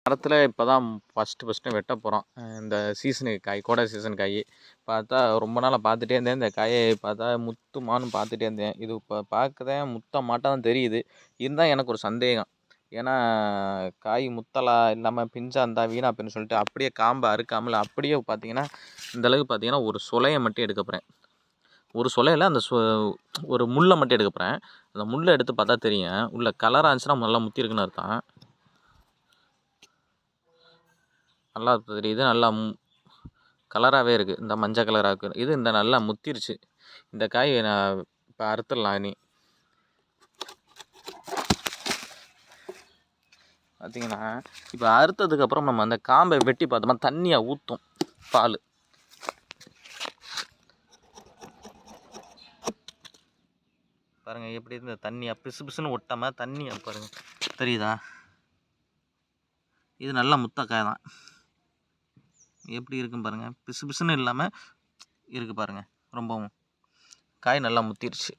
மரத்தில் இப்போ தான் ஃபஸ்ட்டு வெட்ட போகிறோம். இந்த சீசனுக்கு காய், கோடை சீசன் காய். பார்த்தா ரொம்ப நாளாக பார்த்துட்டே இருந்தேன். இந்த காயை பார்த்தா முத்துமான்னு பார்த்துட்டே இருந்தேன். இது இப்போ பார்க்கதான் முத்த மாட்டாதான் தெரியுது. இருந்தால் எனக்கு ஒரு சந்தேகம். ஏன்னா காய் முத்தலா இல்லாமல் பிஞ்சா இருந்தால் வீணா போயின்னு சொல்லிட்டு அப்படியே காம்பை அறுக்காமல் அப்படியே பார்த்தீங்கன்னா இந்தளவுக்கு பார்த்தீங்கன்னா ஒரு சொலையை மட்டும் எடுக்க போகிறேன். ஒரு சொலையில் அந்த ஒரு முள்ளை மட்டும் எடுக்க போகிறேன். அந்த முள்ளை எடுத்து பார்த்தா தெரியும். உள்ள கலராக இருந்துச்சுன்னா நல்லா முத்தி இருக்குன்னு அர்த்தம். நல்லா தெரியுது. நல்லா கலராகவே இருக்குது. இந்த மஞ்சள் கலராக இருக்குது. இது இந்த நல்லா முத்திருச்சு. இந்த காய் நான் இப்போ அறுத்துடலாம். இனி பார்த்தீங்கன்னா இப்போ அறுத்ததுக்கப்புறம் நம்ம அந்த காம்பை வெட்டி பார்த்தோம்னா தண்ணியாக ஊற்றும் பால். பாருங்கள் எப்படி இந்த தண்ணியாக பிசு பிசுன்னு ஒட்டாமல் தண்ணியாக பாருங்கள் தெரியுதா? இது நல்லா முத்தக்காய் தான். எப்படி இருக்குன்னு பாருங்கள். பிசு பிசுன்னு இல்லாமல் இருக்குது பாருங்கள். ரொம்பவும் காய் நல்லா முத்திருச்சு.